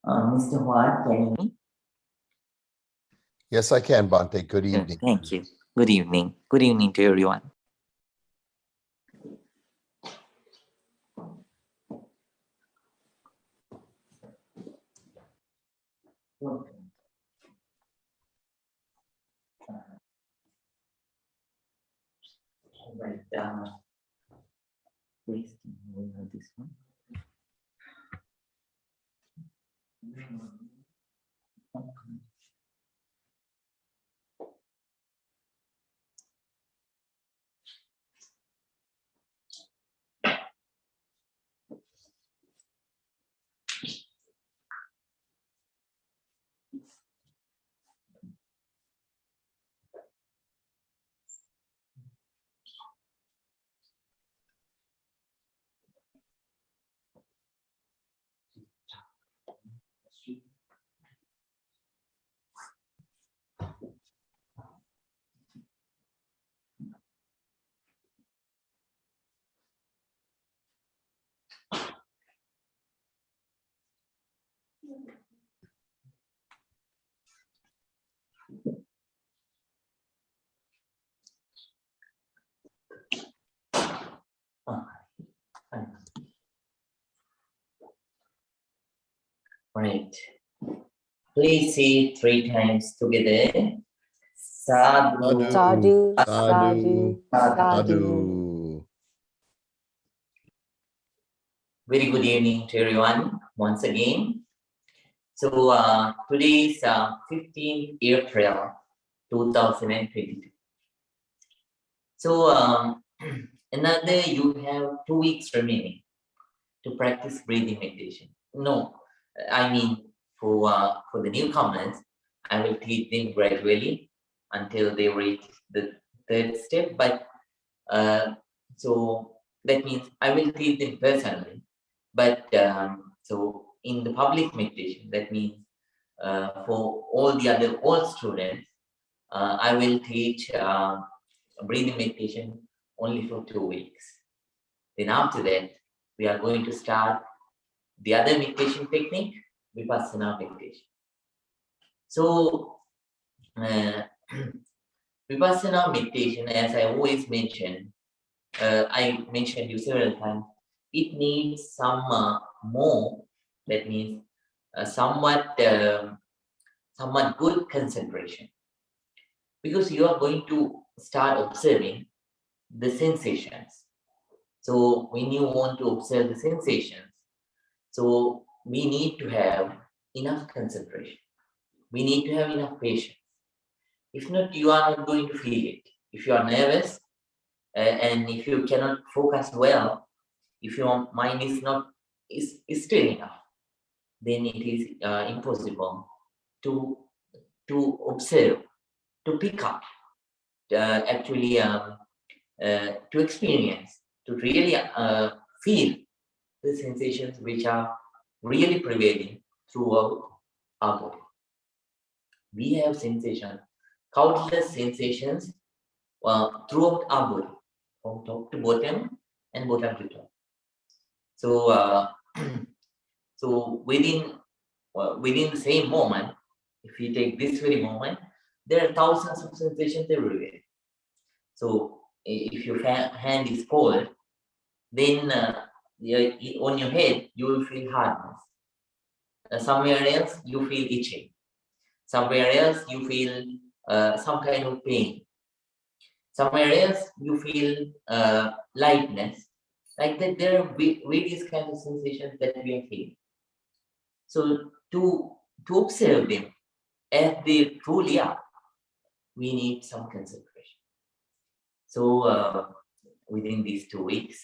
Mr. Huat, can you hear me? Yes, I can, Bhante. Good evening. Thank you. Good evening. Good evening to everyone. Right. Please, can we have this one? Right. Please say 3 times together. Sadhu. Sadhu, Sadhu, sadhu, sadhu. Very good evening to everyone once again. So today is 15th April 2022. So another, you have 2 weeks remaining to practice breathing meditation. No, I mean for the newcomers, I will teach them gradually until they reach the 3rd step. But so that means I will teach them personally. But so in the public meditation, that means for all the other old students, I will teach breathing meditation only for 2 weeks. Then after that, we are going to start the other meditation technique, Vipassana meditation. So Vipassana meditation, as I always mention, I mentioned you several times, it needs some more, that means somewhat good concentration. Because you are going to start observing the sensations. So when you want to observe the sensations, so we need to have enough concentration. We need to have enough patience. If not, you are not going to feel it. If you are nervous and if you cannot focus well, if your mind is not is still enough, then it is impossible to observe, to pick up, to experience, to really feel the sensations which are really prevailing throughout our body. We have sensations, countless sensations throughout our body, from top to bottom and bottom to top. So, so within the same moment, if you take this very moment, there are thousands of sensations everywhere. So if your hand is cold, then on your head you will feel hardness. Somewhere else you feel itching. Somewhere else you feel some kind of pain. Somewhere else you feel lightness. Like that, there are various kinds of sensations that we are feeling. So to observe them as they truly are, we need some concentration. So within these 2 weeks,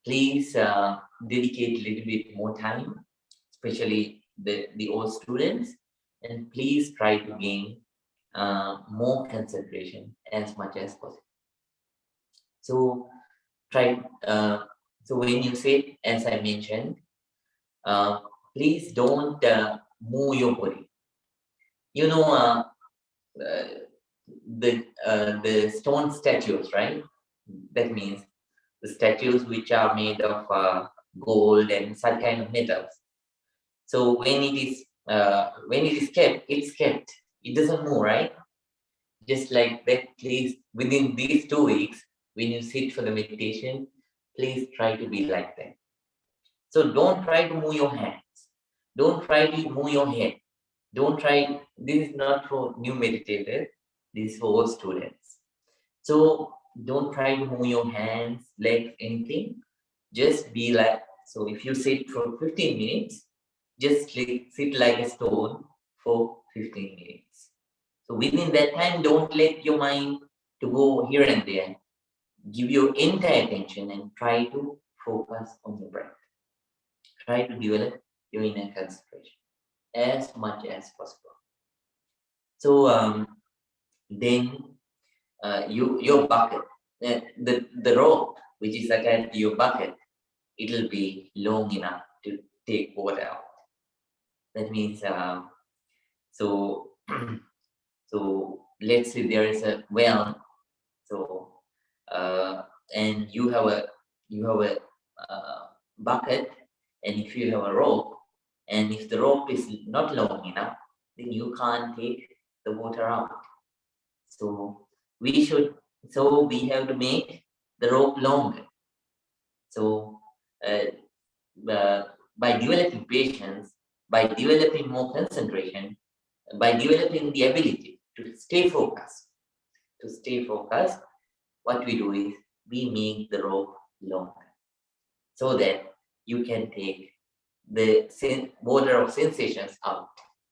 please dedicate a little bit more time, especially the old students, and please try to gain more concentration as much as possible. So try. So when you say, as I mentioned, please don't move your body. You know the stone statues, right? That means the statues which are made of gold and such kind of metals. So when it is kept, it's kept. It doesn't move, right? Just like that, please, within these 2 weeks, when you sit for the meditation, please try to be like that. So don't try to move your hands. Don't try to move your head. Don't try. This is not for new meditators. This is for all students. So don't try to move your hands, legs, anything. Just be like, so if you sit for 15 minutes, just sit like a stone for 15 minutes. So within that time, don't let your mind to go here and there. Give your entire attention and try to focus on the breath. Try to develop your inner concentration as much as possible. So then your bucket, the rope which is attached to your bucket, it'll be long enough to take water out. That means so so let's say there is a well, so and you have a bucket, and if you have a rope, and if the rope is not long enough, then you can't take the water out. So we have to make the rope longer. So by developing patience, by developing more concentration, by developing the ability to stay focused, what we do is we make the rope longer so that you can take the border of sensations out.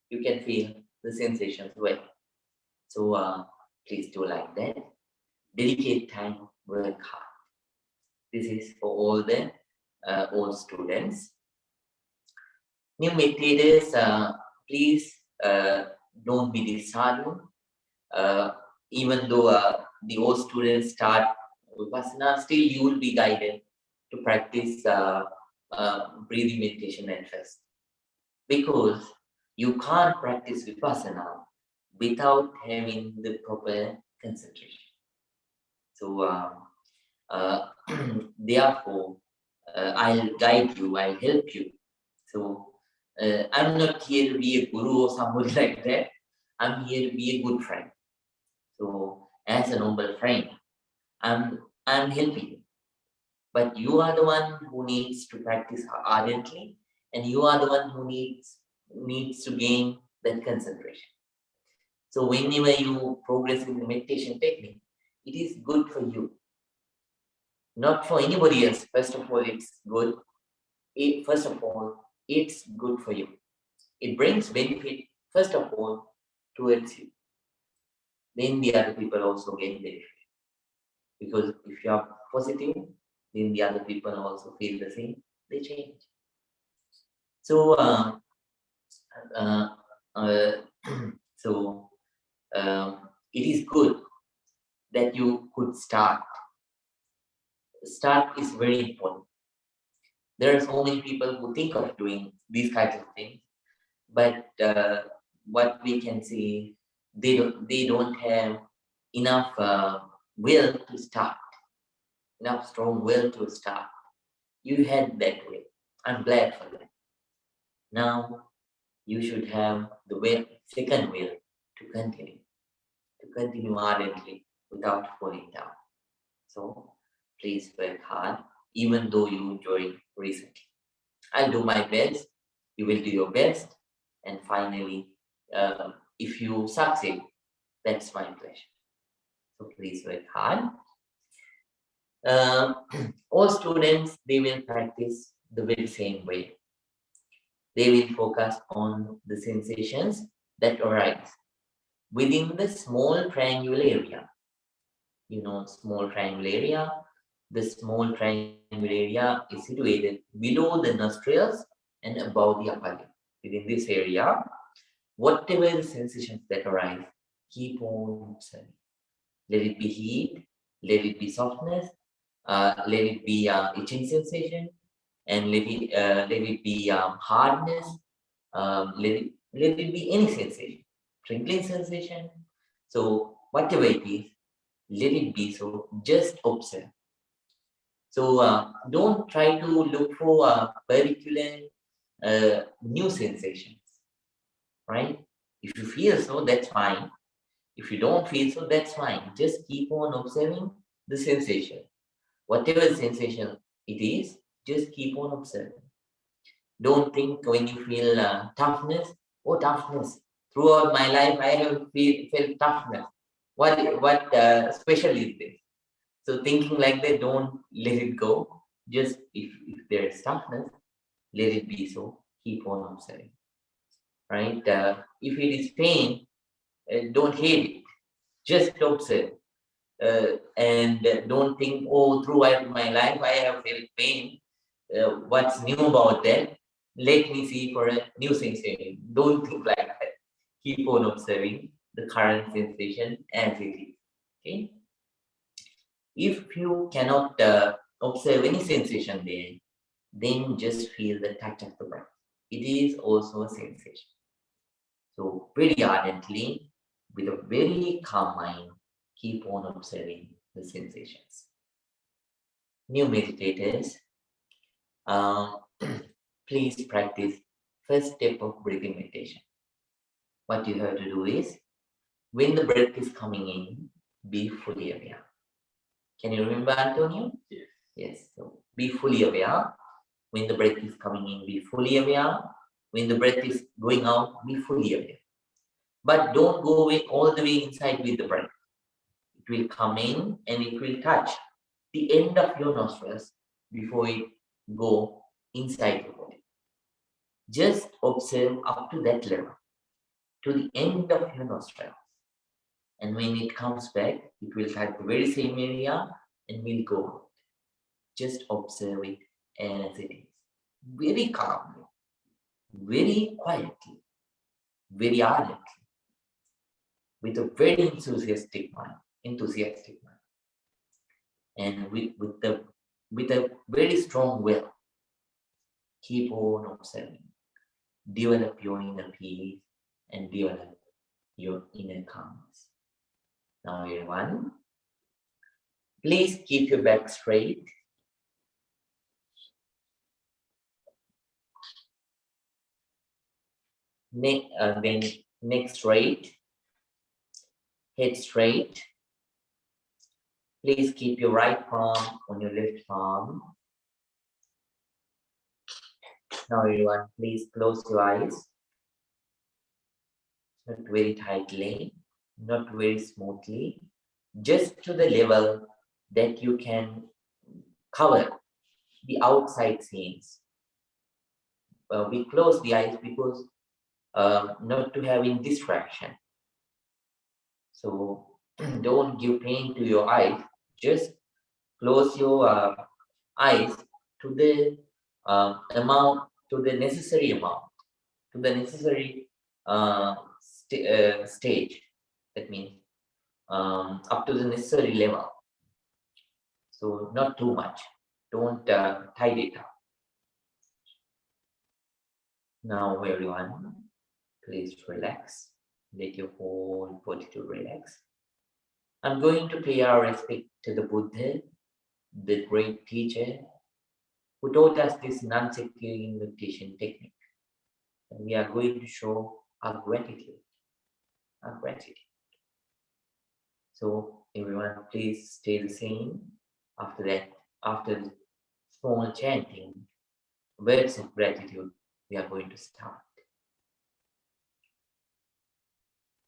You can feel the sensations well. So please do like that. Dedicate time, work hard. This is for all the old students. New meditators, please don't be disheartened. Even though the old students start Vipassana, still you will be guided to practice breathing meditation at first. Because you can't practice Vipassana without having the proper concentration. So therefore, I'll guide you, I'll help you. So I'm not here to be a guru or somebody like that. I'm here to be a good friend. So as a noble friend, I'm helping you. But you are the one who needs to practice ardently, and you are the one who needs to gain that concentration. So whenever you progress in the meditation technique, it is good for you, not for anybody else. First of all, it's good. It's good for you. It brings benefit, first of all, towards you. Then the other people also gain benefit. Because if you are positive, then the other people also feel the same. They change. So, it is good that you could start. Start is very important. There are so many people who think of doing these kinds of things, but what we can see, they don't have enough will to start, enough strong will to start. You had that will. I'm glad for that. Now you should have the will, second will, to continue ardently without falling down. So please work hard, even though you joined recently. I'll do my best, you will do your best, and finally, if you succeed, that's my pleasure. So please work hard. All students, they will practice the very same way. They will focus on the sensations that arise within the small triangular area. You know, small triangular area. The small triangular area is situated below the nostrils and above the upper lip. Within this area, whatever the sensations that arise, keep on observing. Let it be heat, let it be softness, let it be itching sensation, and let it be hardness, let it be any sensation, tingling sensation. So whatever it is, let it be so. Just observe. So don't try to look for a particular new sensations, right? If you feel so, that's fine. If you don't feel so, that's fine. Just keep on observing the sensation. Whatever sensation it is, just keep on observing. Don't think when you feel toughness, oh, toughness. Throughout my life, I have felt toughness. What special is this? So thinking like that, don't let it go. Just if there is toughness, let it be so. Keep on observing, right? If it is pain, don't hate it. Just observe. And don't think, oh, throughout my life, I have felt pain. What's new about that? Let me see for a new sensation. Don't think like that. Keep on observing the current sensation as it is. Okay. If you cannot observe any sensation there, then just feel the touch of the breath. It is also a sensation. So very ardently, with a very calm mind, keep on observing the sensations. New meditators, please practice first step of breathing meditation. What you have to do is, when the breath is coming in, be fully aware. Can you remember, Antonio? Yes. Yes. So be fully aware. When the breath is coming in, be fully aware. When the breath is going out, be fully aware. But don't go all the way inside with the breath. It will come in and it will touch the end of your nostrils before it go inside your body. Just observe up to that level, to the end of your nostrils. And when it comes back, it will touch the very same area and will go out. Just observe it as it is. Very calmly, very quietly, very ardently, with a very enthusiastic mind. And with a very strong will. Keep on observing. Develop your inner peace and develop your inner calmness. Now everyone, please keep your back straight. Then neck straight, head straight. Please keep your right palm on your left palm. Now everyone, please close your eyes. Not very tightly, not very smoothly, just to the level that you can cover the outside scenes. We close the eyes because not to have any distraction. So don't give pain to your eyes. Just close your eyes to the amount, to the necessary amount, to the necessary stage. That means up to the necessary level. So not too much. Don't tie it up. Now everyone, please relax. Let your whole body to relax. I'm going to pay our respect to the Buddha, the great teacher, who taught us this non-sectarian meditation technique. And we are going to show our gratitude. Our gratitude. So everyone, please stay the same. After that, after the small chanting, words of gratitude, we are going to start.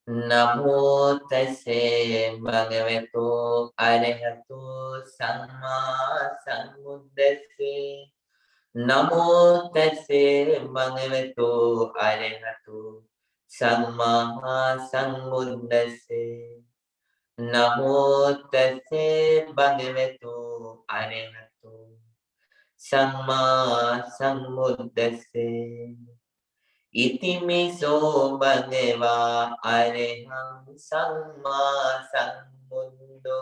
Namo tassa bhagavato arahato samma sambuddhassa. Namo tassa bhagavato arahato samma sambuddhassa. Namo tassa bhagavato arahato samma sambuddhassa. Itimiso bhagava araham samma sambuddho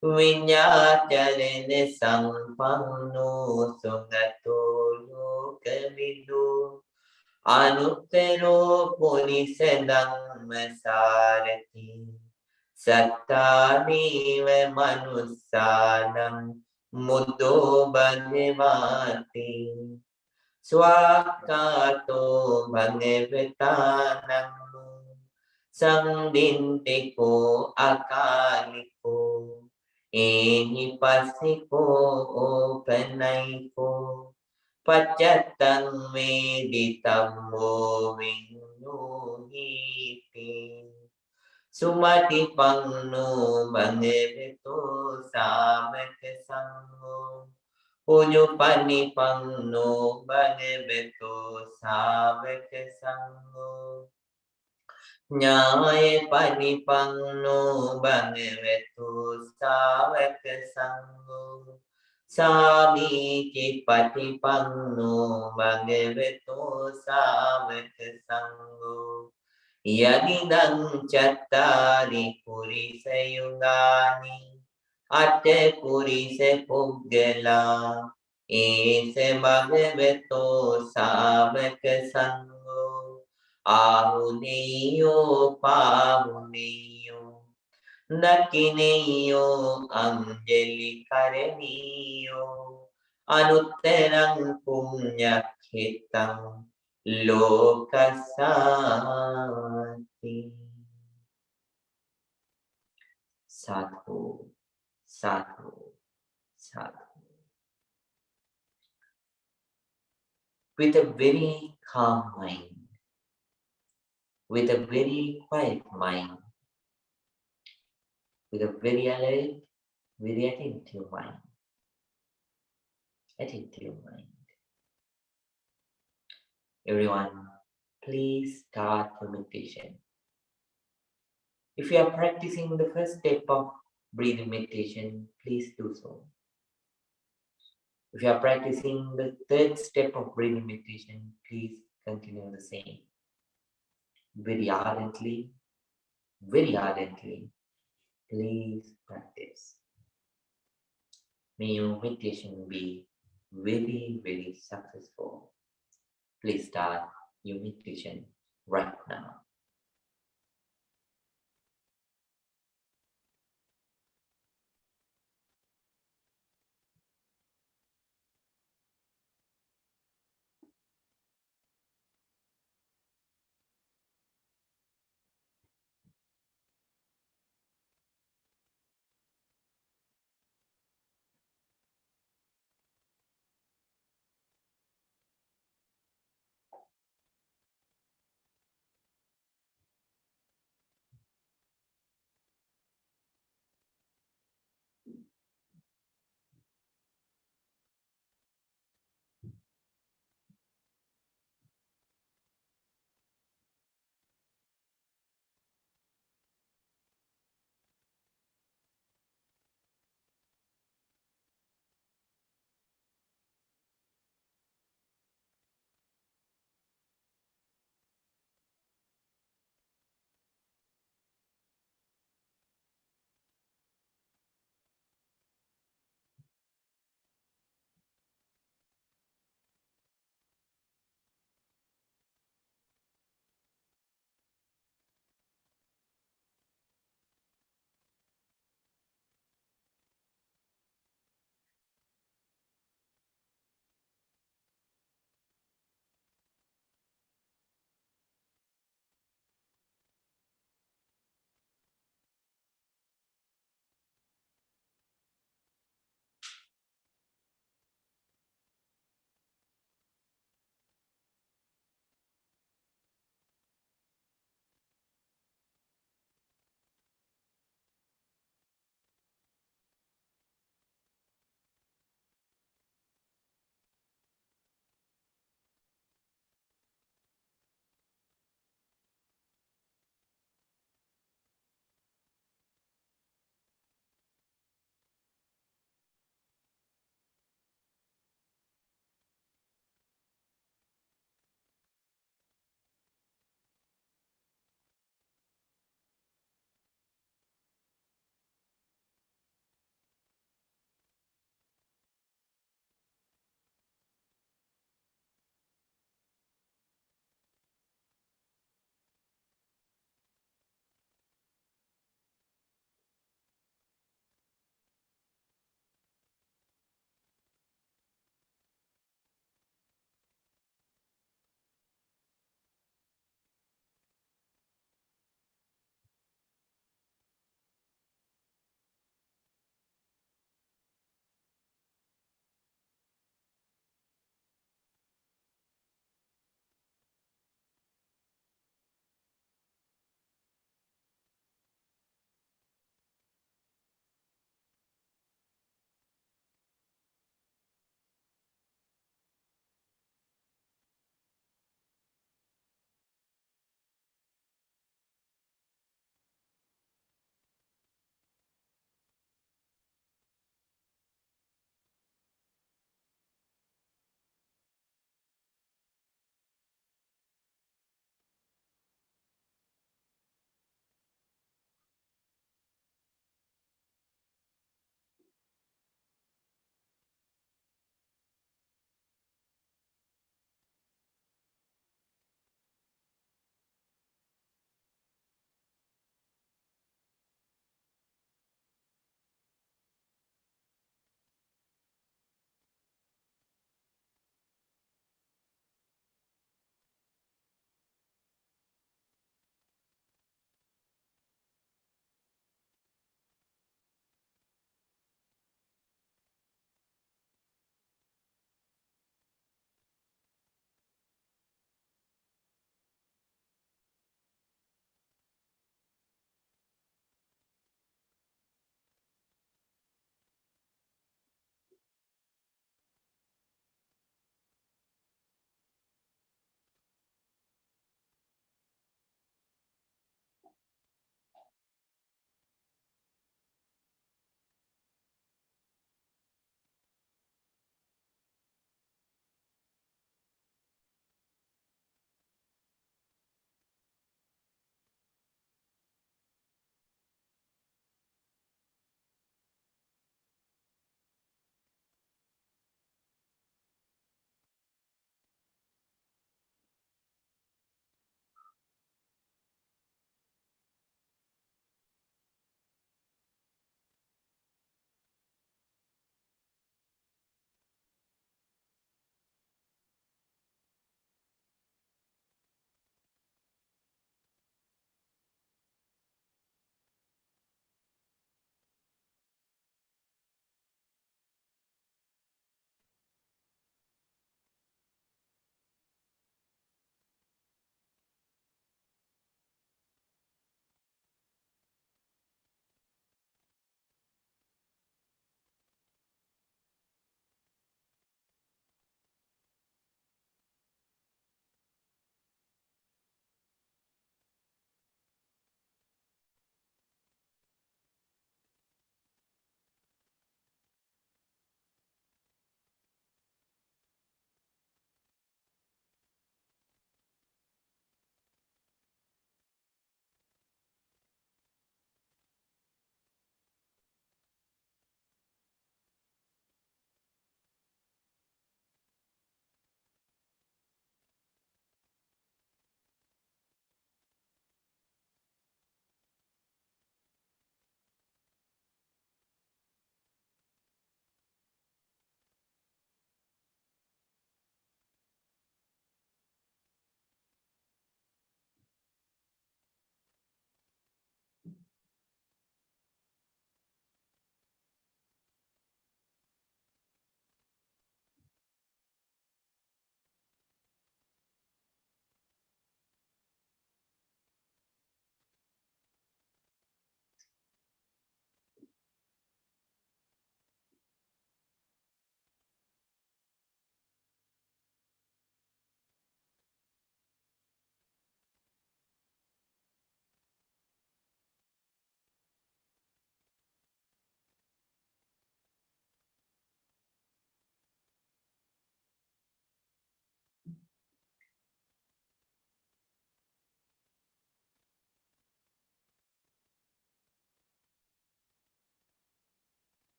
vinyācarane sampanno sugato lokavidu anuttaro purisa dhamma sarati sattaniva manussanam muddho bhagavati Swakato bhagavatanam sandintiko akaliko ehipasiko opanaiko paccattan meditammo vinyuhiti sumatipanno bhagavato samaka sangho Punyupanipanno bhagavato savaka sangho Nyaya panipanno bhagavato savaka sangho Samiti patipanno bhagavato savaka sangho Yadidam chattari purisa yugani Atte purisa puggala Ese bhagavato savaka sangho Ahuneyo pahuneyo Nakineyo anjali karaniyo Anutterang punyakhitam lokasati Sadhu, sadhu, sadhu. With a very calm mind, with a very quiet mind, with a very alert, very attentive mind. Attentive mind. Everyone, please start your meditation. If you are practicing the first step of breathing meditation, please do so. If you are practicing the third step of breathing meditation, please continue the same. Very ardently, please practice. May your meditation be very, very successful. Please start your meditation right now.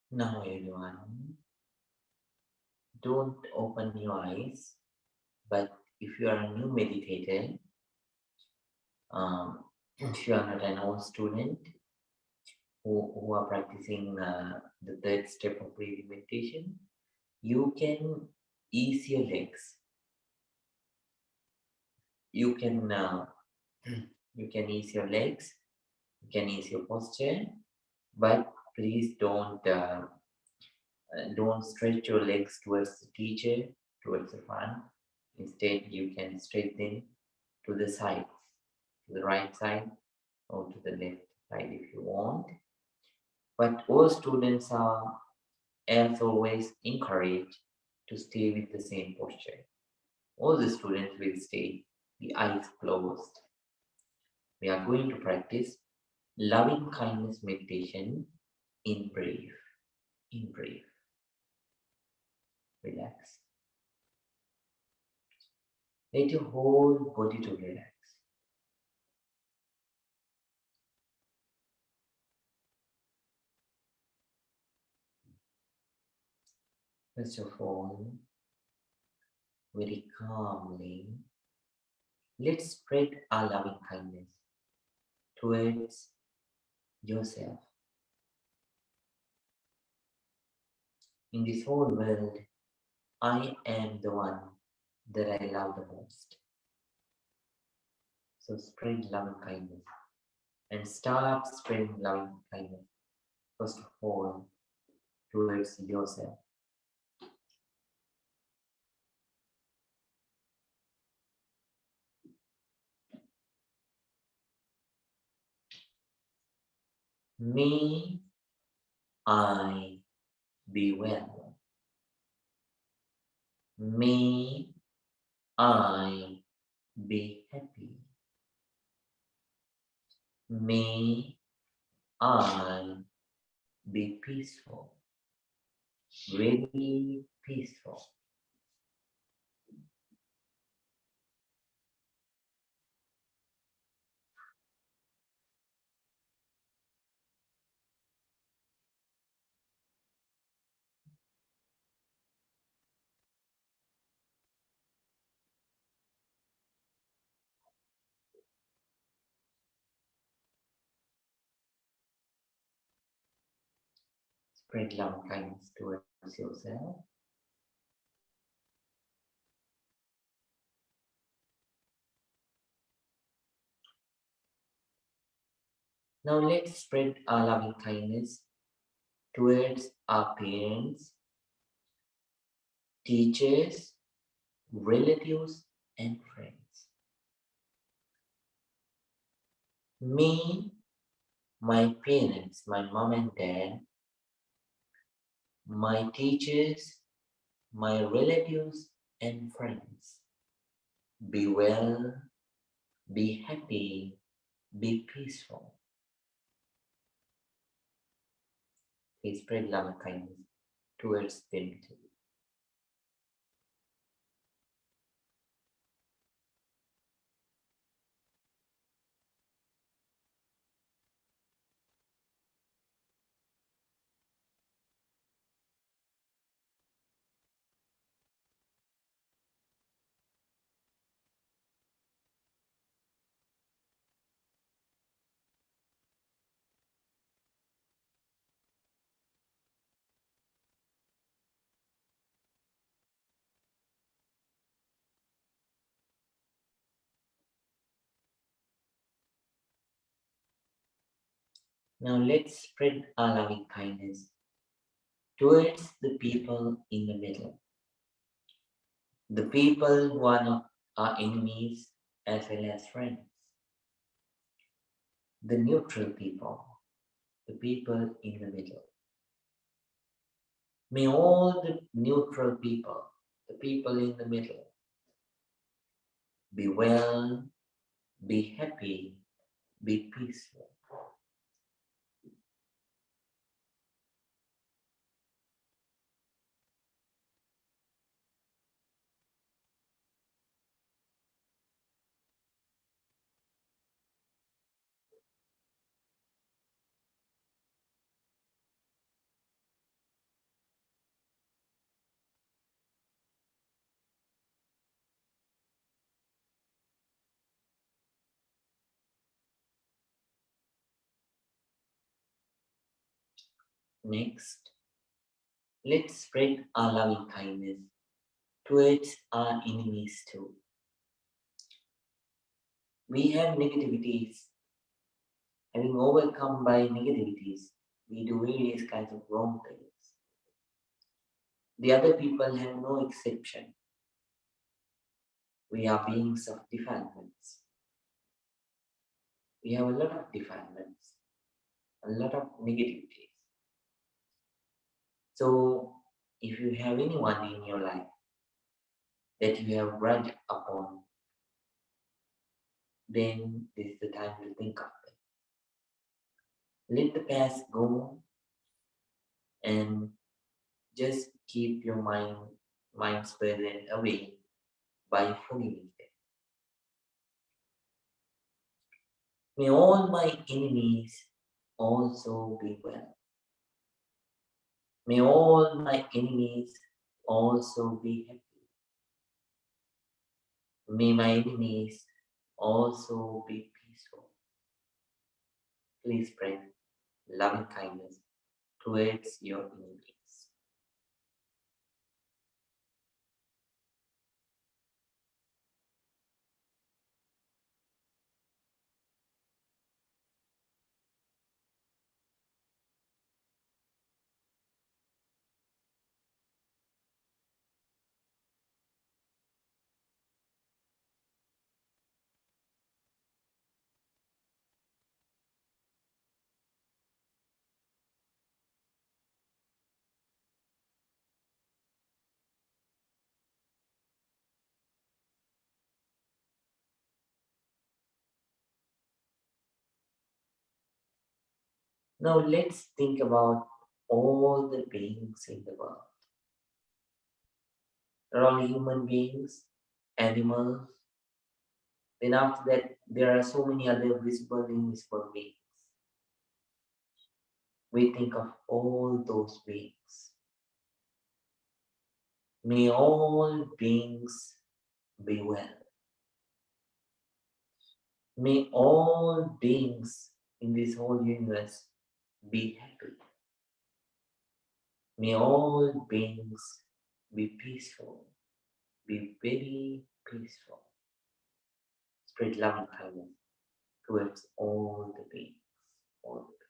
Now everyone, don't open your eyes, but if you are a new meditator, if you are not an old student who are practicing the third step of breathing meditation, you can ease your legs. You can you can ease your legs. You can ease your posture, but please don't stretch your legs towards the teacher, towards the front. Instead, you can straight them to the side, to the right side or to the left side if you want. But all students are, as always, encouraged to stay with the same posture. All the students will stay the eyes closed. We are going to practice loving kindness meditation in brief. In brief. Relax. Let your whole body to relax. First of all, very calmly, let's spread our loving kindness towards yourself. In this whole world, I am the one that I love the most. So spread loving kindness and start spreading loving kindness, first of all, towards yourself. May I be well. May I be happy. May I be peaceful. Very peaceful. Spread love and kindness towards yourself. Now let's spread our loving kindness towards our parents, teachers, relatives, and friends. Me, my parents, my mom and dad, my teachers, my relatives, and friends. Be well, be happy, be peaceful. Please spread love and kindness towards them too. Now let's spread our loving kindness towards the people in the middle. The people who are not our enemies as well as friends. The neutral people, the people in the middle. May all the neutral people, the people in the middle, be well, be happy, be peaceful. Next, let's spread our loving kindness towards our enemies too. We have negativities. Having overcome by negativities, we do various kinds of wrong things. The other people have no exception. We are beings of defilements. We have a lot of defilements, a lot of negativities. So, if you have anyone in your life that you have grudge upon, then this is the time to think of them. Let the past go and just keep your mind's burden away by forgiving them. May all my enemies also be well. May all my enemies also be happy. May my enemies also be peaceful. Please spread love and kindness towards your enemies. Now let's think about all the beings in the world. They're all human beings, animals. Then after that, there are so many other visible and invisible beings. We think of all those beings. May all beings be well. May all beings in this whole universe be happy. May all beings be peaceful, be very peaceful. Spread love and kindness towards all the beings, all the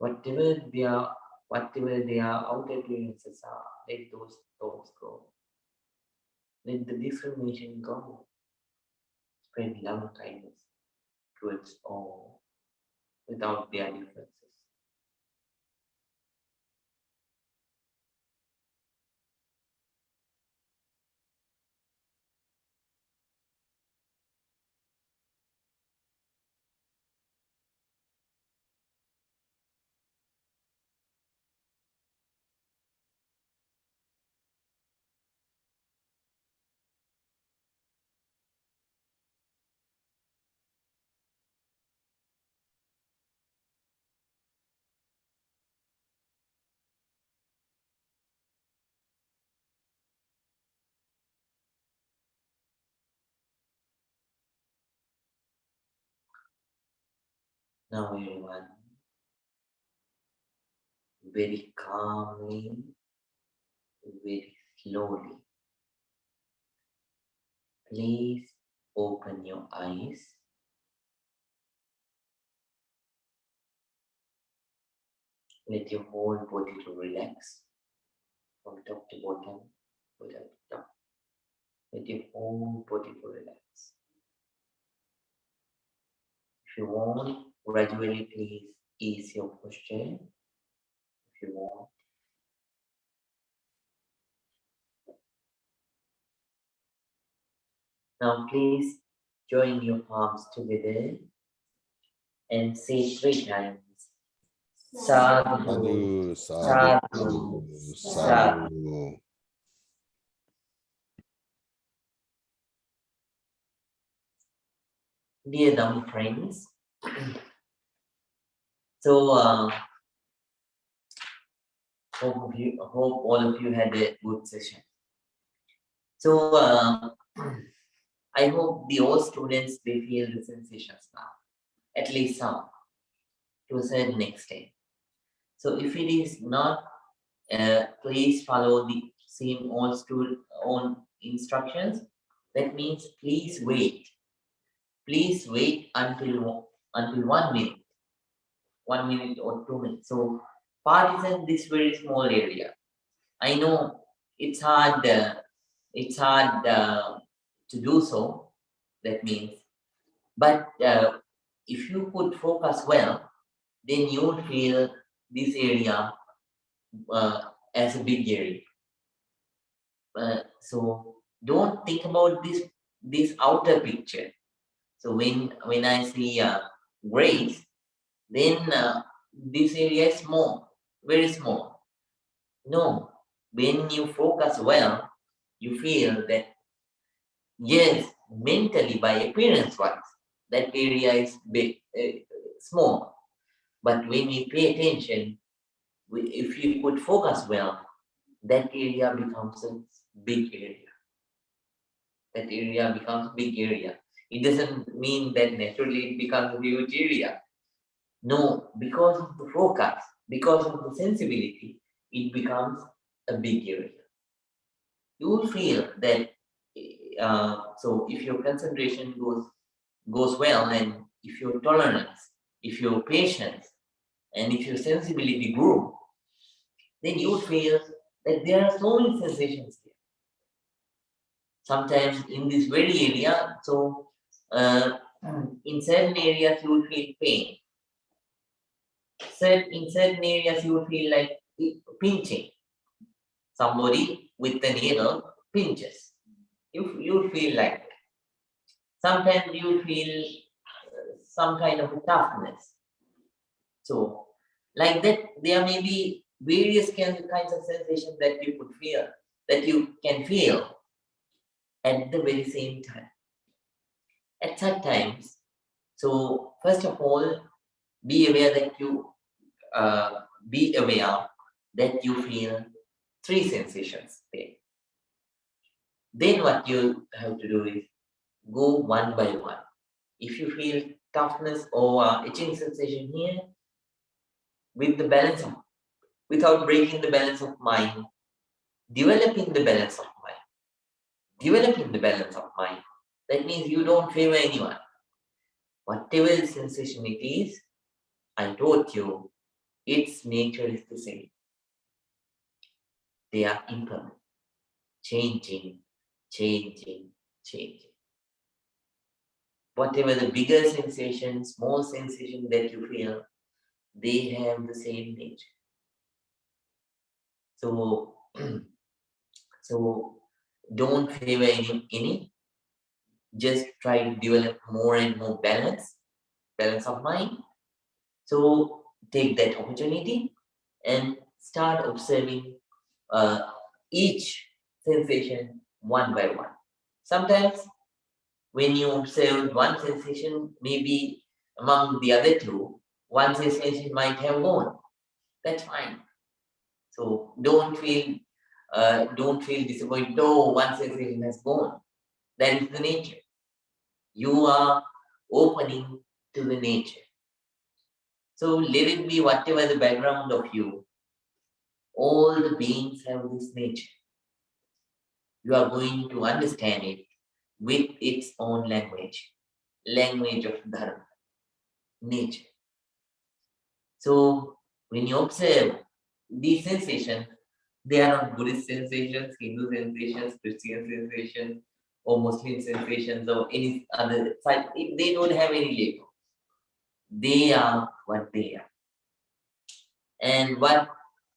beings. Whatever whatever their outer appearances are, let those thoughts go. Let the discrimination go. Spread love and kindness towards all without their differences. Now everyone, very calmly, very slowly, please open your eyes. Let your whole body to relax from top to bottom, bottom to top. Let your whole body to relax. If you want, gradually please ease your posture. If you want. Now please join your palms together and say 3 times. Sadhu, Sadhu, sadhu, sadhu, sadhu. sadhu. Dear Dhamma friends, so hope all of you had a good session. So I hope the all students they feel the sensations now, at least some, to a certain extent. So if it is not, please follow the same own instructions. That means please wait. Please wait until 1 minute, 1 minute or 2 minutes. So partition this very small area. I know it's hard. To do so. That means, but if you could focus well, then you would feel this area as a big area. So don't think about this outer picture. So when I see grace, then this area is small, very small. No, when you focus well, you feel that yes, mentally by appearance wise, that area is big, small. But when you pay attention, if you could focus well, that area becomes a big area. That area becomes big area. It doesn't mean that naturally it becomes a huge area. No, because of the focus, because of the sensibility, it becomes a big area. You will feel that. So if your concentration goes well, and if your tolerance, if your patience, and if your sensibility grew, then you feel that there are so many sensations here. Sometimes in this very area, so in certain areas you will feel pain. In certain areas you will feel like pinching. Somebody with a needle pinches. You feel like that. Sometimes you feel some kind of a toughness. So, like that, there may be various kinds of sensations that you could feel, that you can feel at the very same time. At such times, so first of all, be aware that you feel 3 sensations there. Then what you have to do is go one by one. If you feel toughness or itching sensation here, with the balance of, without breaking the balance of mind, developing the balance of mind. Developing the balance of mind. That means you don't favor anyone. Whatever the sensation it is, I taught you, its nature is the same. they are impermanent, changing, changing, changing. Whatever the bigger sensation, small sensation that you feel, they have the same nature. So, so don't favor any. Just try to develop more and more balance of mind. So take that opportunity and start observing each sensation one by one. Sometimes when you observe one sensation, maybe among the other two, one sensation might have gone. That's fine. So don't feel disappointed. No, one sensation has gone. That is the nature. You are opening to the nature. So let it be whatever the background of you. All the beings have this nature. You are going to understand it with its own language of dharma, nature. So when you observe these sensations, they are not Buddhist sensations, Hindu sensations, Christian sensations, or Muslim sensations, or any other side. They don't have any label. They are what they are. And what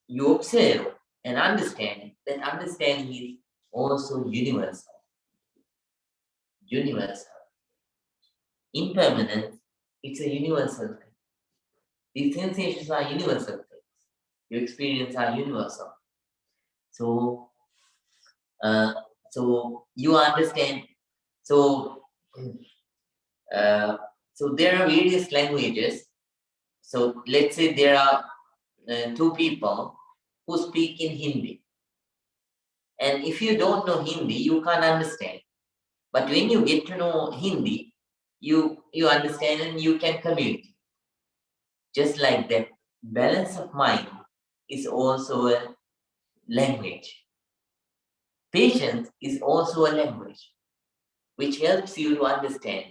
you observe and understand, that understanding is also universal. Universal. Impermanence, it's a universal thing. These sensations are universal things. Your experience are universal. So, so you understand. So, so there are various languages. So let's say there are two people who speak in Hindi. And if you don't know Hindi, you can't understand. But when you get to know Hindi, you understand and you can communicate. Just like that, balance of mind is also a language. Patience is also a language which helps you to understand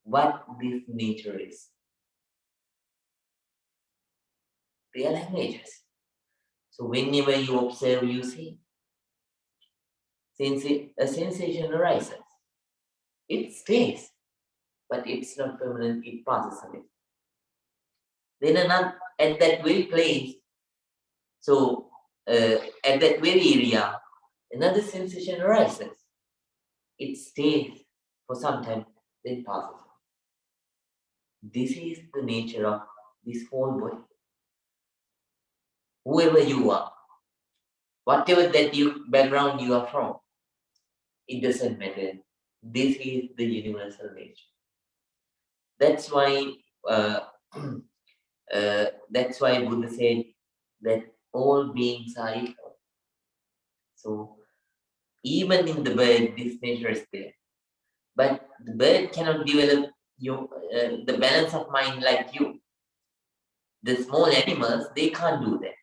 what this nature is. They are languages. So whenever you observe, you see. Since a sensation arises, it stays, but it's not permanent, it passes away. Then another, at that very place, so at that very area, another sensation arises. It stays for some time, then passes away. This is the nature of this whole body. Whoever you are, whatever that background you are from, it doesn't matter. This is the universal nature. That's why Buddha said that all beings are equal. So even in the bird, this nature is there. But the bird cannot develop the balance of mind like you. The small animals, they can't do that.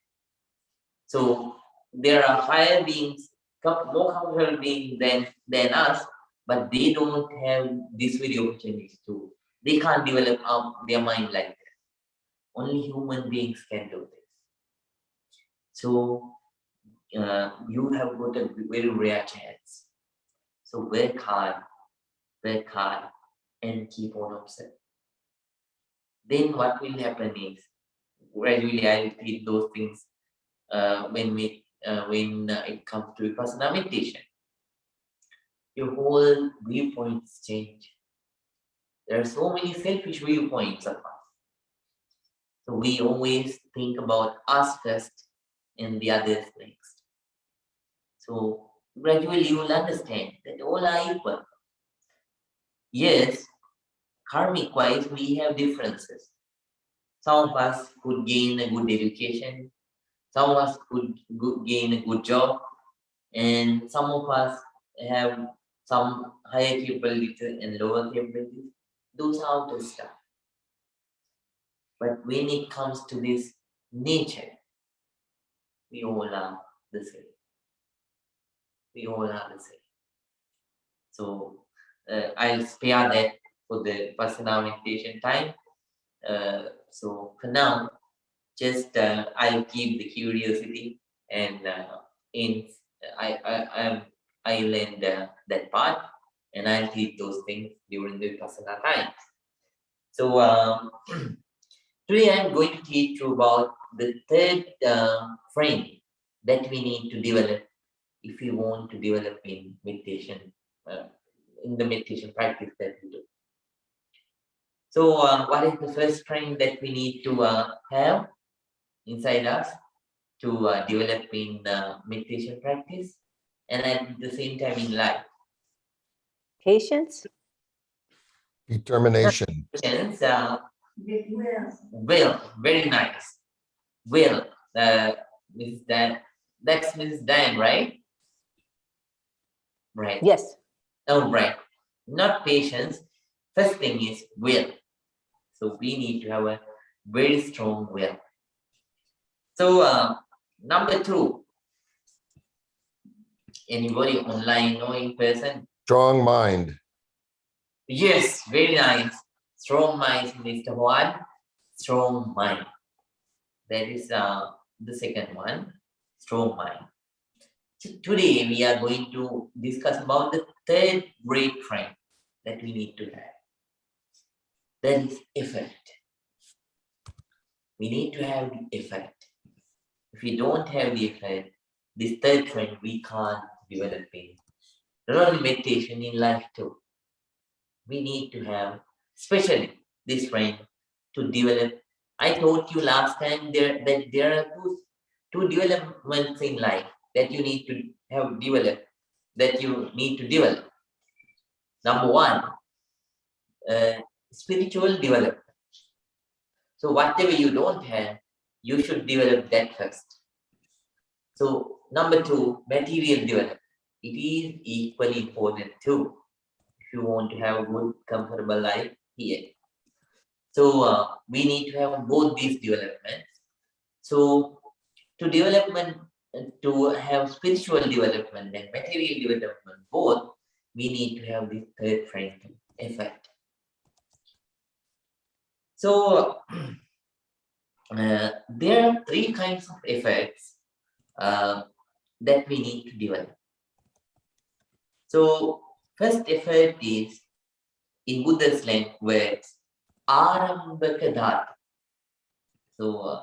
So there are higher beings, more comfortable beings than us, but they don't have this very opportunity to. They can't develop their mind like that. Only human beings can do this. So you have got a very rare chance. So work hard, and keep on observing. Then what will happen is gradually I repeat those things when it comes to vipassana meditation. Your whole viewpoints change. There are so many selfish viewpoints of us. So we always think about us first and the others next. So gradually you will understand that all are equal. Yes, karmic wise, we have differences. Some of us could gain a good education, some of us could gain a good job, and some of us have some higher capabilities and lower capabilities. Those are outer stuff. But when it comes to this nature, we all are the same. We all are the same. So I'll spare that for the personal meditation time. So for now, just I'll keep the curiosity and in I learned that part, and I'll teach those things during the Vipassana time. So today I'm going to teach you about the third frame that we need to develop if we want to develop in meditation, in the meditation practice that we do. So what is the first frame that we need to have inside us to develop in meditation practice and at the same time in life? Patience? Determination. Patience, will, very nice. Will, Mrs. Dan, that's Mrs. Dan, right? Right. Yes. Oh, right. Not patience. First thing is will. So we need to have a very strong will. So number two, anybody online or in person? Strong mind. Yes, very nice. Strong mind, Mr. Juan. Strong mind. That is the second one, strong mind. So today we are going to discuss about the third great frame that we need to have. That is effort. We need to have the effort. If we don't have the effort, this third frame we can't develop in. Not only meditation, in life too. We need to have, especially this frame, to develop. I told you last time that there are two developments in life that you need to have developed, that you need to develop. Number one, spiritual development. So whatever you don't have, you should develop that first. So number two, material development. It is equally important too, if you want to have a good, comfortable life here. So we need to have both these developments. So to have spiritual development and material development both, we need to have this third frame effect. So there are three kinds of effects that we need to develop. So first effect is, in Buddha's language, arambaka dhatu.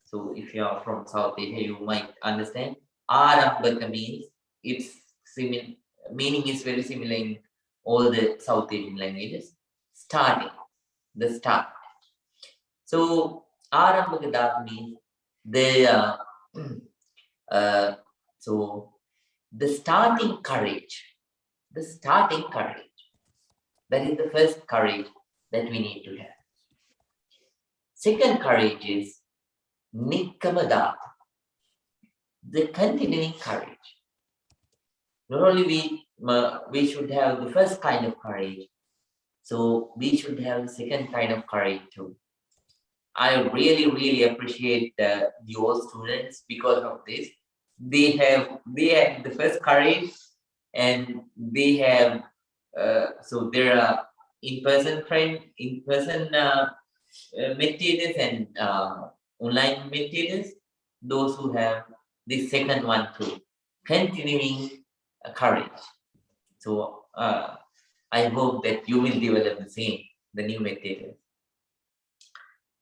So if you are from South Asia, you might understand. Arambaka means its meaning is very similar in all the South Asian languages. Starting, the start. So arambaka dhatu means the starting courage. The starting courage. That is the first courage that we need to have. Second courage is nikkama dhatu, the continuing courage. Not only we should have the first kind of courage, so we should have the second kind of courage too. I really, really appreciate your students because of this. They have the first courage, and they have so there are in-person meditators and online meditators, those who have the second one too, continuing courage. So I hope that you will develop the same, the new meditators.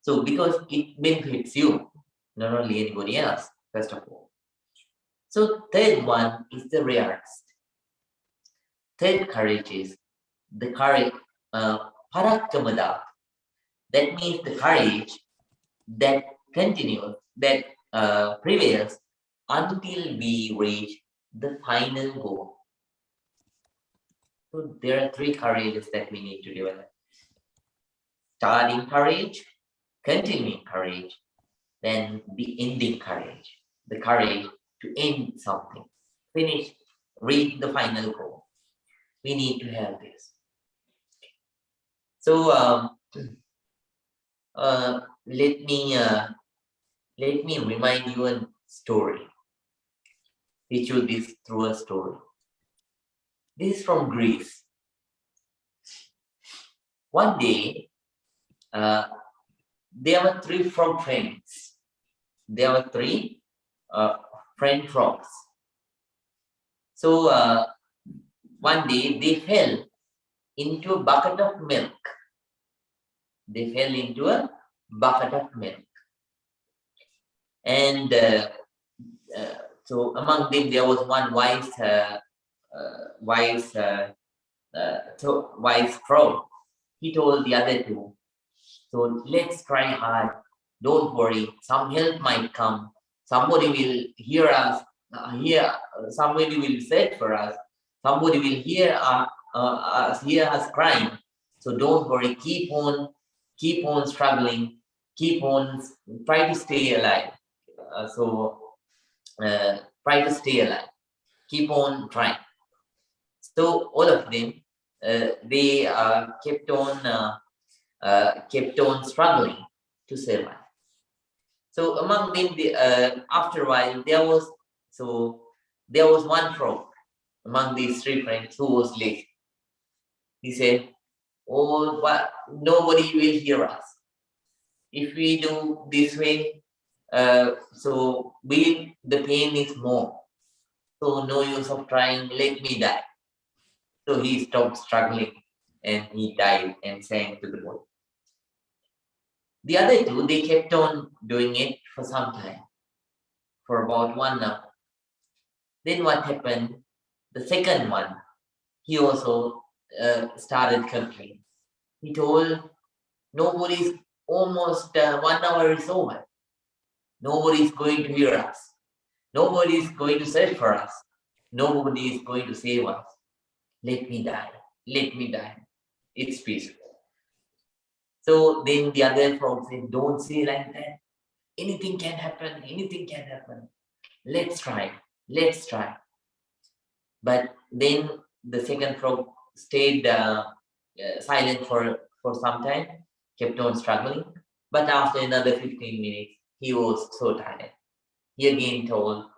So because it benefits you, not only anybody else, first of all. So third one is the rarest. Third courage is the courage, parakkama dhatu. That means the courage that continues, that prevails until we reach the final goal. So there are three courages that we need to develop. Starting courage, continuing courage, then the ending courage. The courage to end something, finish, reach the final goal. We need to have this. So let me remind you a story. Teach you this through a story. This is from Greece. One day, there were three frog friends. There were three friend frogs. So one day they fell into a bucket of milk. They fell into a bucket of milk. And so among them there was one wise frog. He told the other two, so let's try hard. Don't worry, some help might come. Somebody will hear us. Somebody will search for us. Somebody will hear us crying. So don't worry. Keep on struggling. Keep on try to stay alive. Try to stay alive. Keep on trying. So all of them, they kept on struggling to survive. So among them, after a while, there was one frog among these three friends who was lazy. He said, "Oh, but nobody will hear us if we do this way. So the pain is more. So no use of trying. Let me die." So he stopped struggling and he died and sank to the bottom. The other two, they kept on doing it for some time, for about 1 hour. Then what happened? The second one, he also started complaining. He told, nobody's almost 1 hour is over. Nobody's going to hear us. Nobody's going to search for us. Nobody is going to save us. Let me die. Let me die. It's peaceful. So then the other frog said, don't say like that. Anything can happen. Anything can happen. Let's try. Let's try. But then the second frog stayed silent for some time, kept on struggling. But after another 15 minutes, he was so tired. He again told,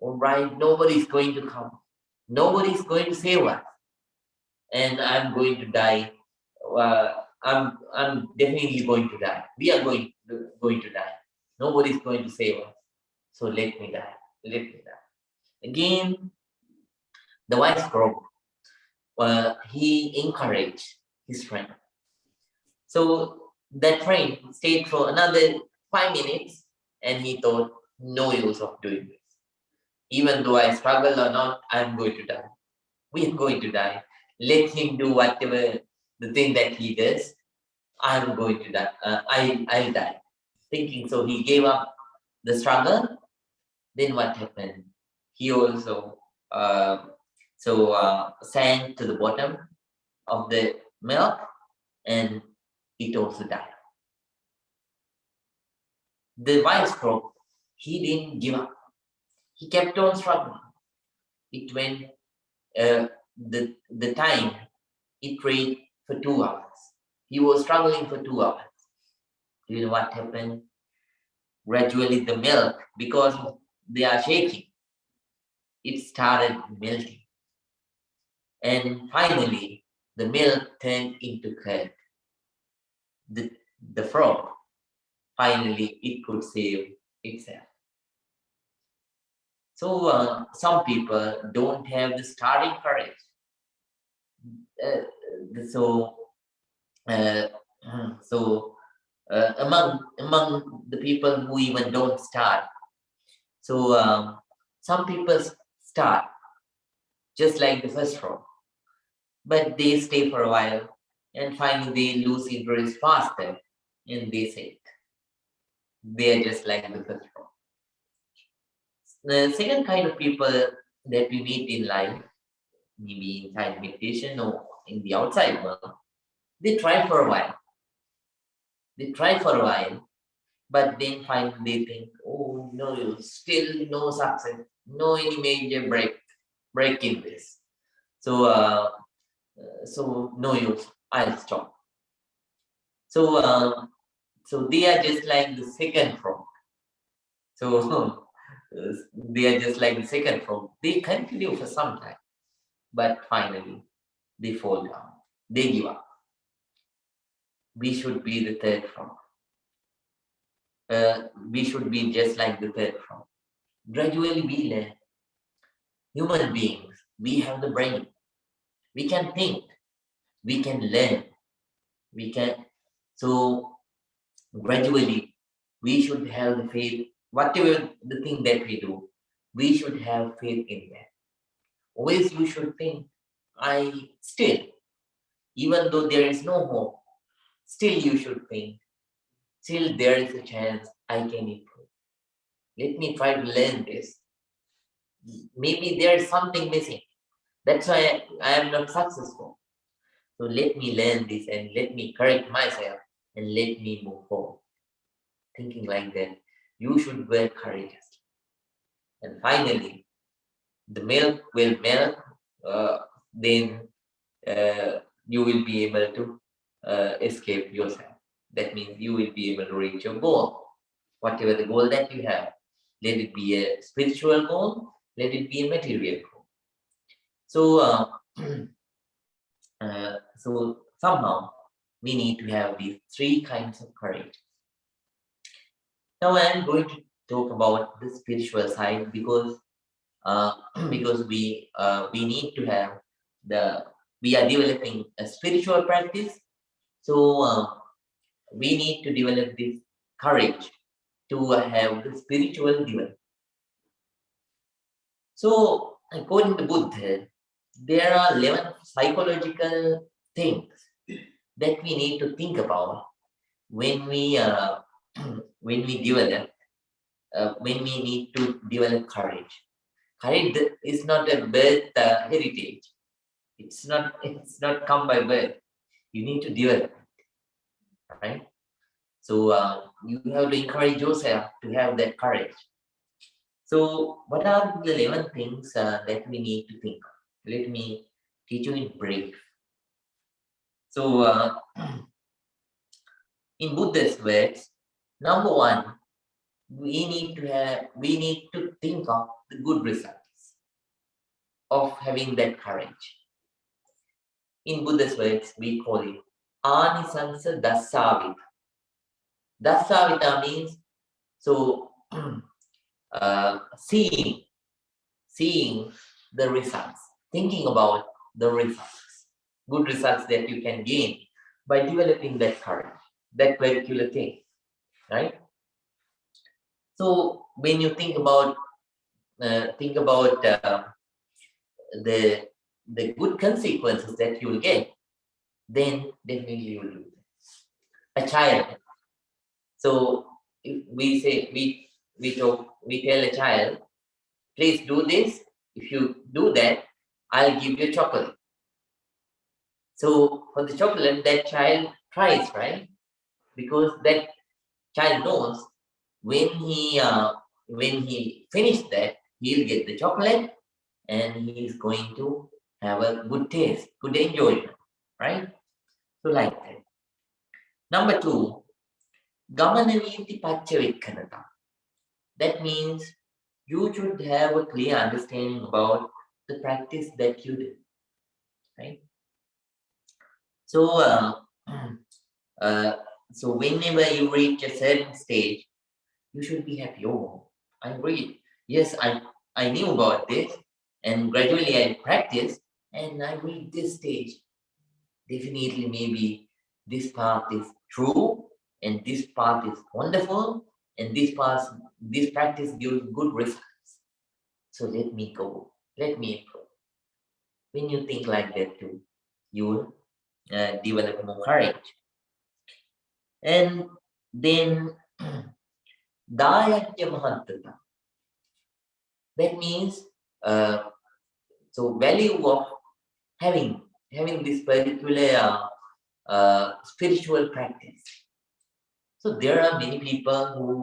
all right, nobody's going to come. Nobody's going to save us. And I'm going to die. I'm definitely going to die. We are going to die. Nobody's going to save us. So let me die. Let me die. Again, the wise frog, he encouraged his friend. So that friend stayed for another 5 minutes and he thought, no use of doing this. Even though I struggle or not, I'm going to die. We are going to die. Let him do whatever the thing that he does. I'm going to die. I'll die. Thinking so, he gave up the struggle. Then what happened? He also sank to the bottom of the milk and it also died. The wise frog, he didn't give up. He kept on struggling. It went the time it prayed for 2 hours. He was struggling for 2 hours. Do you know what happened? Gradually the milk, because they are shaking, it started melting. And finally, the milk turned into curd. The frog, finally, it could save itself. So some people don't have the starting courage. Among the people who even don't start, some people start just like the first frog, but they stay for a while and finally they lose interest faster and they say they are just like the first frog. The second kind of people that we meet in life, maybe inside meditation or in the outside world, they try for a while. But then finally they think, oh no, still no success, no any major break in this. So no use, I'll stop. So they are just like the second frog. So they are just like the second frog. They continue for some time, but finally they fall down. They give up. We should be the third frog. We should be just like the third frog. Gradually we learn. Human beings, we have the brain. We can think. We can learn. We can. So gradually, we should have the faith. Whatever the thing that we do, we should have faith in that. Always you should think, I still, even though there is no hope, still you should think, still there is a chance I can improve. Let me try to learn this. Maybe there is something missing. That's why I am not successful. So let me learn this and let me correct myself and let me move forward. Thinking like that, you should be courageous. And finally, the milk will melt, then you will be able to escape yourself. That means you will be able to reach your goal. Whatever the goal that you have, let it be a spiritual goal, let it be a material goal. So, so somehow we need to have these three kinds of courage. Now I am going to talk about the spiritual side because because we need to have we are developing a spiritual practice, so we need to develop this courage to have the spiritual development. So according to Buddha, there are 11 psychological things that we need to think about when we when we develop when we need to develop courage. Courage is not a birth heritage. It's not come by birth. You need to develop it, right? So you have to encourage yourself to have that courage. So what are the 11 things that we need to think of? Let me teach you in brief. So in Buddhist words, number one, we need to think of the good results of having that courage. In Buddhist words, we call it Anisansa Dassavita. Dassavita means so seeing the results, thinking about the results, good results that you can gain by developing that courage, that particular thing, right? So when you think about the good consequences that you will get, then definitely you will do that. A child. So if we say we tell a child, please do this. If you do that, I'll give you chocolate. So for the chocolate, that child tries, right? Because that child knows when he finished that, he'll get the chocolate and he's going to have a good taste, good enjoyment, right? So like that. Number two, gamananiti pachavikkanata. That means you should have a clear understanding about the practice that you do, right? So, so whenever you reach a certain stage, you should be happy. Oh, I read. Yes, I knew about this, and gradually I practiced, and I reached this stage. Definitely, maybe this path is true, and this path is wonderful, and this practice gives good results. So let me go. Let me improve. When you think like that too, you will develop more courage. And then dayatya mahantata. That means so value of having this particular spiritual practice. So there are many people who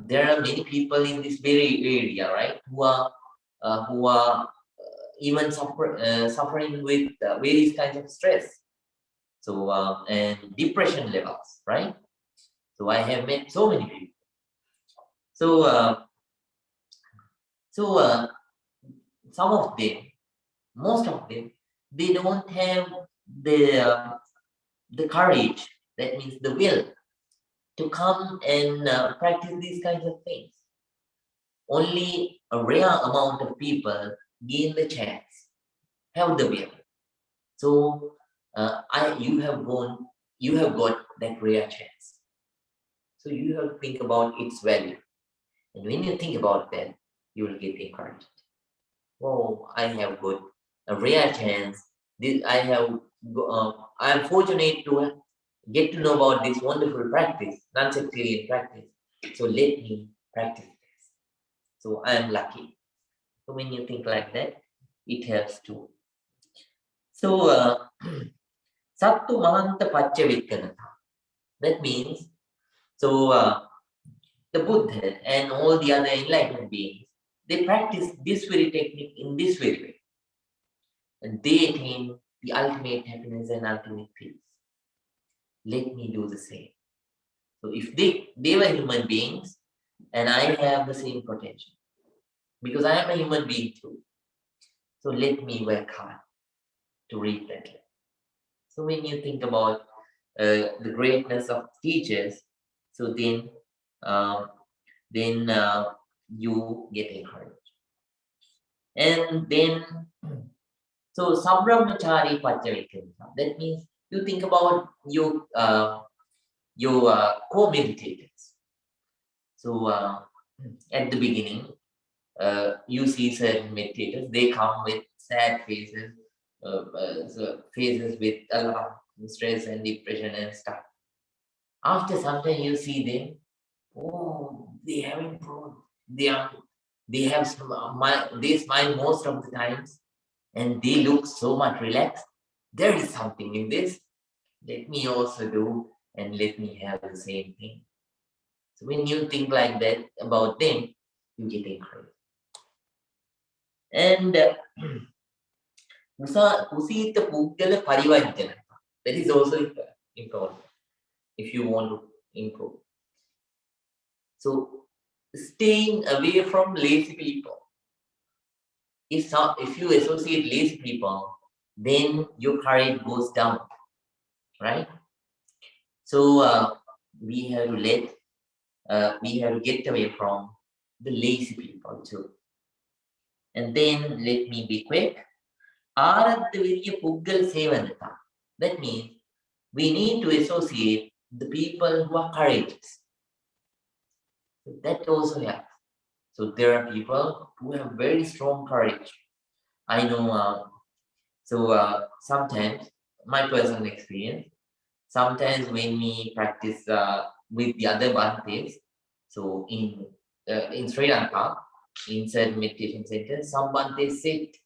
there are many people in this very area, right? Who are even suffering with various kinds of stress. So and depression levels, right? So I have met so many people. So some of them, most of them, they don't have the courage. That means the will to come and practice these kinds of things. Only a rare amount of people gain the chance, have the will. So you have got that rare chance. So you have to think about its value. And when you think about that, you will get encouraged. Oh, I have got a rare chance. I am fortunate to get to know about this wonderful practice, non-sectarian practice. So let me practice this. So I am lucky. So when you think like that, it helps too. So Sattu Mahanta Pachavikanata. That means, so the Buddha and all the other enlightened beings, they practice this very technique in this very way. And they attain the ultimate happiness and ultimate peace. Let me do the same. So if they were human beings, and I have the same potential, because I am a human being too. So let me work hard to reach that level. So when you think about the greatness of teachers, so then you get encouraged. And then, so Sambrahmachari Pachavikanta, that means you think about your co-meditators. So at the beginning, you see certain meditators, they come with sad faces, so faces with a lot of stress and depression and stuff. After some time, you see them, oh, they have improved. They have they smile most of the times, and they look so much relaxed. There is something in this. Let me also do, and let me have the same thing. So when you think like that about them, you get encouraged. And Kusita Puggala Parivajjana. That is also important if you want to improve. So staying away from lazy people. If you associate lazy people, then your courage goes down, right? So we have to get away from the lazy people too. And then let me be quick. Aradhaviriya Puggal Sevanata. That means we need to associate the people who are courageous. So that also helps. So there are people who have very strong courage. I know. Sometimes my personal experience. Sometimes when we practice with the other Bhantes, so in Sri Lanka, in certain meditation centers, some Bhantes sit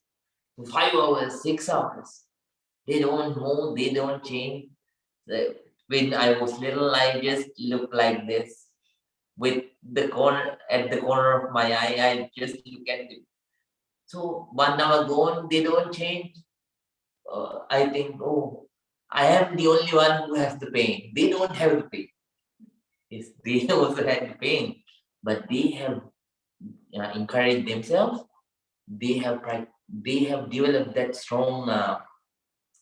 for 5 hours, 6 hours. They don't move, they don't change. When I was little, I just looked like this. With the corner of my eye, I just look at it. So 1 hour gone, they don't change. I think, oh, I am the only one who has the pain. They don't have the pain. Yes, they also had the pain, but they have encouraged themselves. They have developed that strong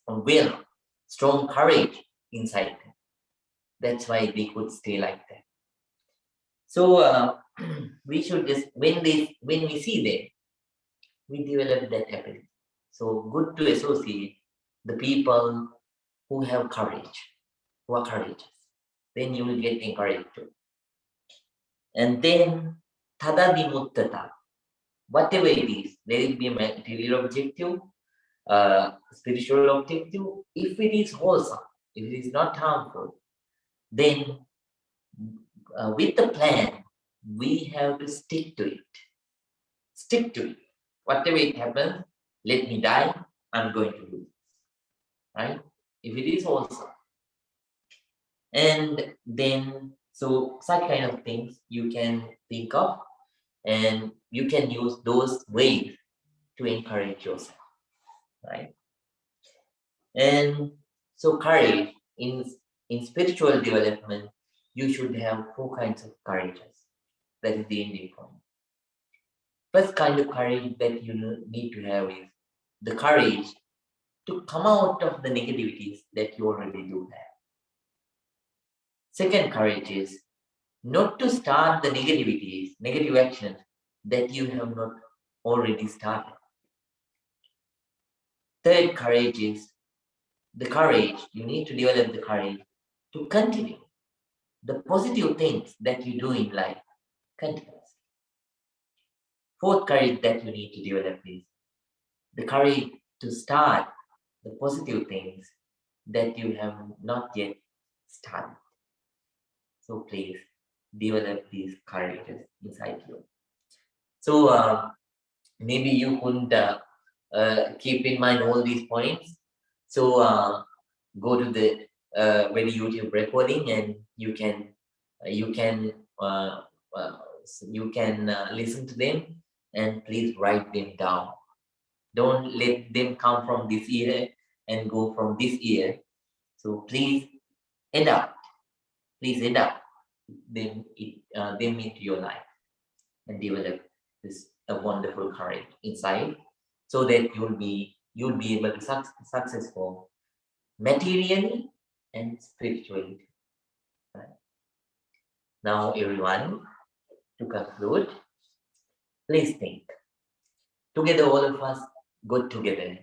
will, strong courage inside them. That's why they could stay like that. So we should just when we see them, we develop that ability. So good to associate the people who have courage, who are courageous. Then you will get encouraged too. And then tada vimuttata, whatever it is, let it be a material objective, spiritual objective. If it is wholesome, if it is not harmful, then with the plan, we have to stick to it. Stick to it. Whatever it happens, let me die, I'm going to do this. Right? If it is wholesome. And then, so such kind of things you can think of, and you can use those ways to encourage yourself, right? And so courage, in spiritual development, you should have 4 kinds of courages. That is the ending point. First kind of courage that you need to have is the courage to come out of the negativities that you already do have. Second courage is not to start the negativities, negative actions that you have not already started. Third courage is the courage, you need to develop the courage to continue the positive things that you do in life continuously. Fourth courage that you need to develop is the courage to start the positive things that you have not yet started. So please develop these courages inside you. So maybe you could keep in mind all these points. So go to the very YouTube recording, and you can listen to them, and please write them down. Don't let them come from this ear and go from this ear. So please adapt. Please adapt them into your life and develop this a wonderful courage inside, so that you'll be able to successful materially and spiritually. Right? Now, everyone, to conclude, please think. Together, all of us go together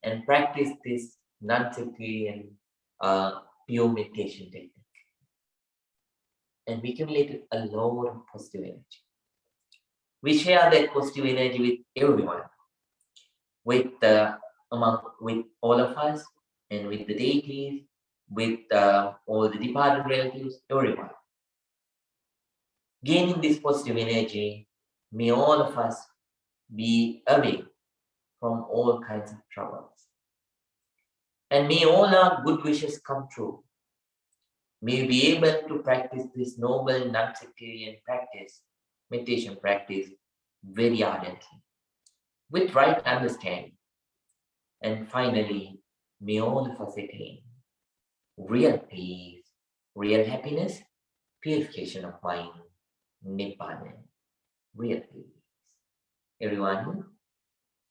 and practice this non-sectarian pure meditation technique. And we accumulate a lot of positive energy. We share that positive energy with everyone, with all of us, and with the deities, with all the departed relatives, everyone. Gaining this positive energy, may all of us be away from all kinds of troubles. And may all our good wishes come true. May we be able to practice this noble non-sectarian practice, meditation practice, very ardently, with right understanding. And finally, may all of us attain real peace, real happiness, purification of mind, Nibbana, real peace. Everyone,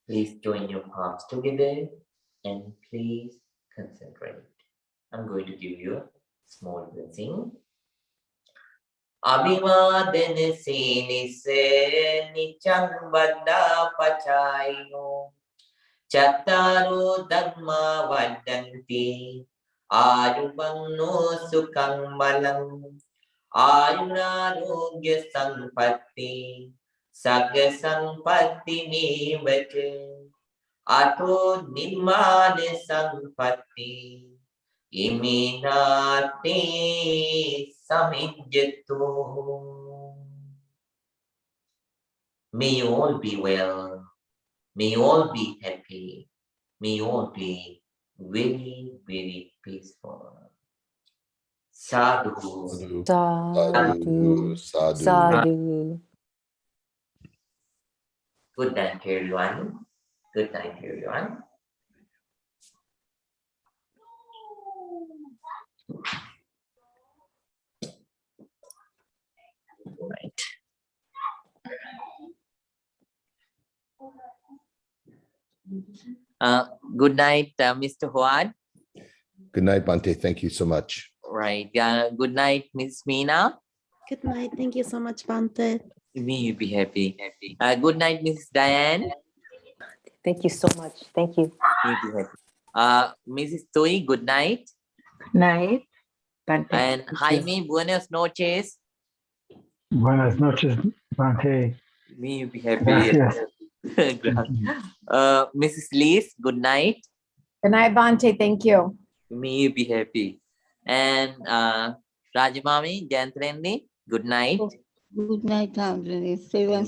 please join your palms together and please concentrate. I'm going to give you a small blessing. Abhivadana sinise nichang vada pachayino chattaro dhamma vadanti ayuvanno sukhang balam ayurarogya sampatti sagga sampatti nivate ato nimmana sampatti iminati samijjatu. May you all be well. May you all be happy. May you all be very, very peaceful. Sadhu. Sadhu. Sadhu. Sadhu. Good night, everyone. Good night, everyone. Right. Good night, Mr. Huad. Good night, Bhante. Thank you so much. Right. Good night, Miss Meena. Good night. Thank you so much, Bhante. May you be happy. Good night, Mrs. Diane. Thank you so much. Thank you. May you be happy. Mrs. Tui, good night. Night. Bhante. And Jaime, buenas noches. Buenas noches, Bhante. May you be happy. Gracias. Mrs. Lees, good night. Good night, Bhante. Thank you. May you be happy. And Rajamami, Jantrendi, good night. Good night, Andrea. Stay well,